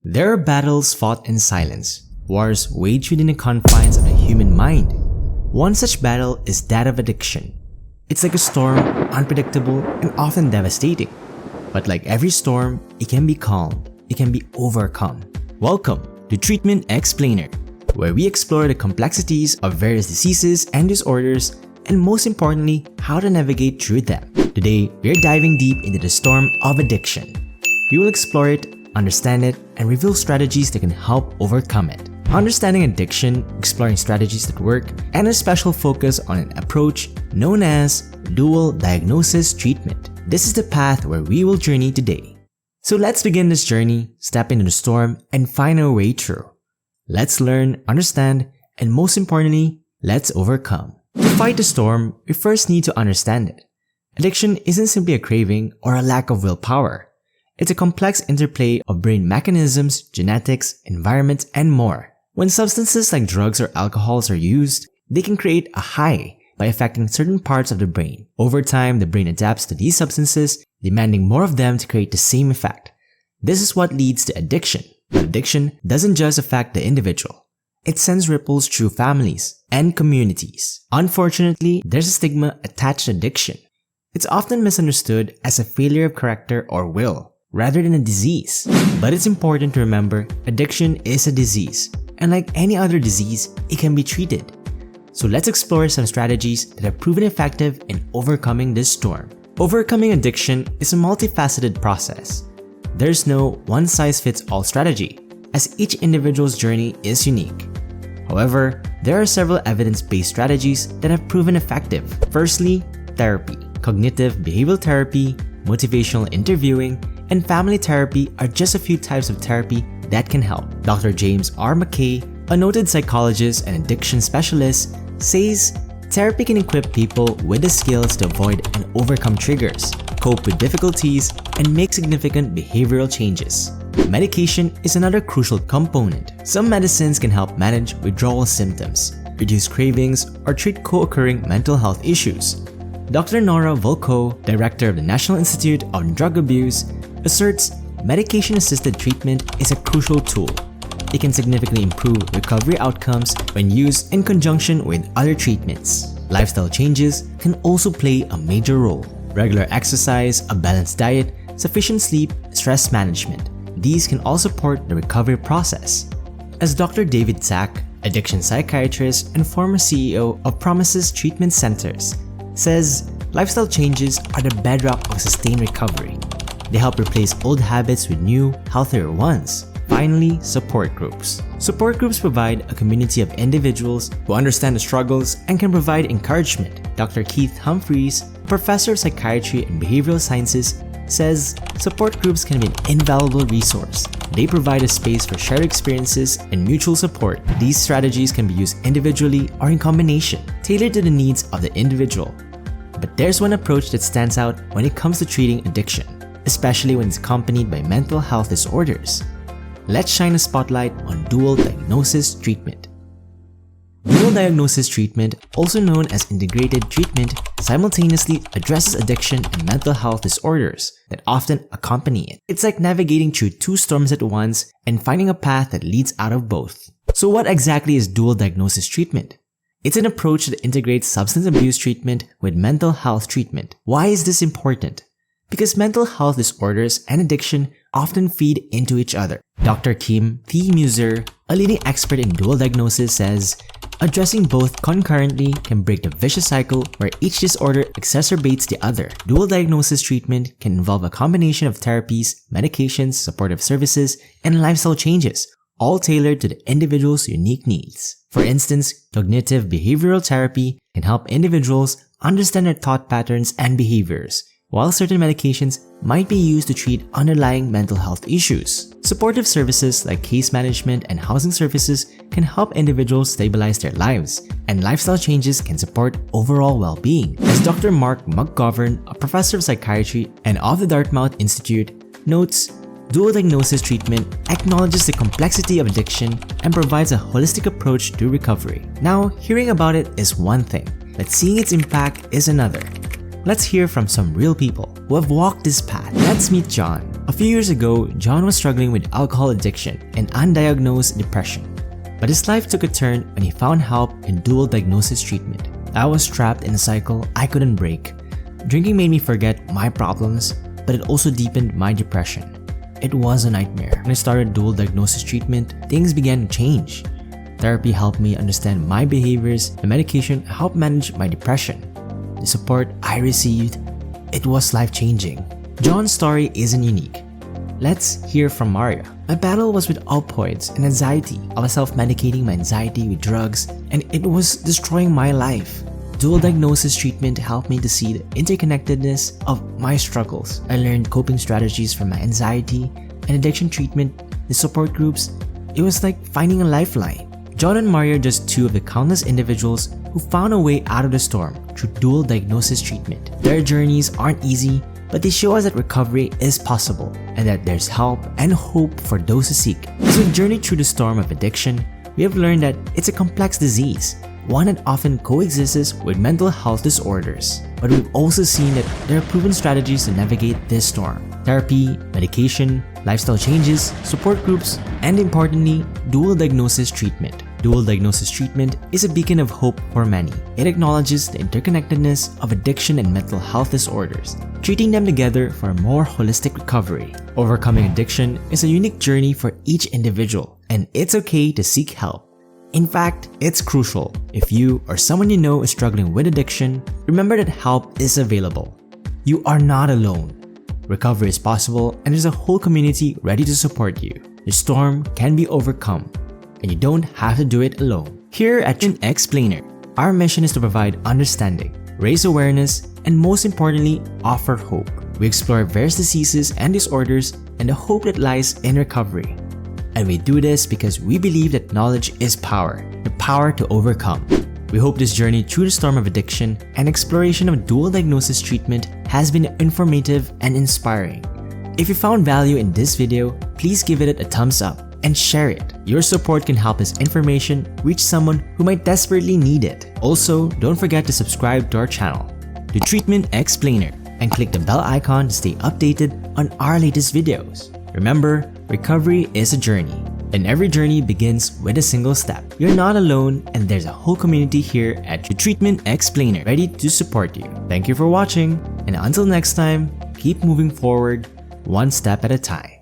There are battles fought in silence, wars waged within the confines of the human mind. One such battle is that of addiction. It's like a storm, unpredictable and often devastating. But like every storm, it can be calm, it can be overcome. Welcome to Treatment Explainer, where we explore the complexities of various diseases and disorders, and most importantly, how to navigate through them. Today, we are diving deep into the storm of addiction. We will explore it, understand it, and reveal strategies that can help overcome it. Understanding addiction, exploring strategies that work, and a special focus on an approach known as dual diagnosis treatment. This is the path where we will journey today. So let's begin this journey, step into the storm, and find our way through. Let's learn, understand, and most importantly, let's overcome. To fight the storm, we first need to understand it. Addiction isn't simply a craving or a lack of willpower. It's a complex interplay of brain mechanisms, genetics, environment, and more. When substances like drugs or alcohols are used, they can create a high by affecting certain parts of the brain. Over time, the brain adapts to these substances, demanding more of them to create the same effect. This is what leads to addiction. But addiction doesn't just affect the individual. It sends ripples through families and communities. Unfortunately, there's a stigma attached to addiction. It's often misunderstood as a failure of character or will, rather than a disease. But it's important to remember, addiction is a disease, and like any other disease, it can be treated. So let's explore some strategies that have proven effective in overcoming this storm. Overcoming addiction is a multifaceted process. There's no one-size-fits-all strategy, as each individual's journey is unique. However, there are several evidence-based strategies that have proven effective. Firstly, therapy. Cognitive behavioral therapy, motivational interviewing, and family therapy are just a few types of therapy that can help. Dr. James R. McKay, a noted psychologist and addiction specialist, says therapy can equip people with the skills to avoid and overcome triggers, cope with difficulties, and make significant behavioral changes. Medication is another crucial component. Some medicines can help manage withdrawal symptoms, reduce cravings, or treat co-occurring mental health issues. Dr. Nora Volkow, director of the National Institute on Drug Abuse, asserts medication-assisted treatment is a crucial tool. It can significantly improve recovery outcomes when used in conjunction with other treatments. Lifestyle changes can also play a major role. Regular exercise, a balanced diet, sufficient sleep, stress management. These can all support the recovery process. As Dr. David Sack, addiction psychiatrist and former CEO of Promises Treatment Centers, says lifestyle changes are the bedrock of sustained recovery. They help replace old habits with new, healthier ones. Finally, support groups. Support groups provide a community of individuals who understand the struggles and can provide encouragement. Dr. Keith Humphreys, professor of psychiatry and behavioral sciences, says support groups can be an invaluable resource. They provide a space for shared experiences and mutual support. These strategies can be used individually or in combination, tailored to the needs of the individual. But there's one approach that stands out when it comes to treating addiction, especially when it's accompanied by mental health disorders. Let's shine a spotlight on dual diagnosis treatment. Dual diagnosis treatment, also known as integrated treatment, simultaneously addresses addiction and mental health disorders that often accompany it. It's like navigating through two storms at once and finding a path that leads out of both. So what exactly is dual diagnosis treatment? It's an approach that integrates substance abuse treatment with mental health treatment. Why is this important? Because mental health disorders and addiction often feed into each other. Dr. Kim T. Muser, a leading expert in dual diagnosis, says addressing both concurrently can break the vicious cycle where each disorder exacerbates the other. Dual diagnosis treatment can involve a combination of therapies, medications, supportive services, and lifestyle changes, all tailored to the individual's unique needs. For instance, cognitive behavioral therapy can help individuals understand their thought patterns and behaviors, while certain medications might be used to treat underlying mental health issues. Supportive services like case management and housing services can help individuals stabilize their lives, and lifestyle changes can support overall well-being. As Dr. Mark McGovern, a professor of psychiatry and of the Dartmouth Institute, notes, dual diagnosis treatment acknowledges the complexity of addiction and provides a holistic approach to recovery. Now, hearing about it is one thing, but seeing its impact is another. Let's hear from some real people who have walked this path. Let's meet John, A few years ago, John was struggling with alcohol addiction and undiagnosed depression. But his life took a turn when he found help in dual diagnosis treatment. I was trapped in a cycle I couldn't break. Drinking made me forget my problems, but it also deepened my depression. It was a nightmare. When I started dual diagnosis treatment, things began to change. Therapy helped me understand my behaviors, and medication helped manage my depression. The support I received, it was life-changing. John's story isn't unique. Let's hear from Maria. My battle was with opioids and anxiety. I was self-medicating my anxiety with drugs, and it was destroying my life. Dual diagnosis treatment helped me to see the interconnectedness of my struggles. I learned coping strategies from my anxiety and addiction treatment, the support groups. It was like finding a lifeline. John and Maria are just two of the countless individuals who found a way out of the storm through dual diagnosis treatment. Their journeys aren't easy, but they show us that recovery is possible and that there's help and hope for those who seek. As we journey through the storm of addiction, we have learned that it's a complex disease, one that often coexists with mental health disorders. But we've also seen that there are proven strategies to navigate this storm. Therapy, medication, lifestyle changes, support groups, and importantly, dual diagnosis treatment. Dual diagnosis treatment is a beacon of hope for many. It acknowledges the interconnectedness of addiction and mental health disorders, treating them together for a more holistic recovery. Overcoming addiction is a unique journey for each individual, and it's okay to seek help. In fact, it's crucial. If you or someone you know is struggling with addiction, remember that help is available. You are not alone. Recovery is possible, and there's a whole community ready to support you. The storm can be overcome, and you don't have to do it alone. Here at Treatment Explainer, our mission is to provide understanding, raise awareness, and most importantly, offer hope. We explore various diseases and disorders and the hope that lies in recovery. And we do this because we believe that knowledge is power, the power to overcome. We hope this journey through the storm of addiction and exploration of dual diagnosis treatment has been informative and inspiring. If you found value in this video, please give it a thumbs up and share it. Your support can help this information reach someone who might desperately need it. Also, don't forget to subscribe to our channel, The Treatment Explainer, and click the bell icon to stay updated on our latest videos. Remember, recovery is a journey, and every journey begins with a single step. You're not alone, and there's a whole community here at The Treatment Explainer ready to support you. Thank you for watching, and until next time, keep moving forward, one step at a time.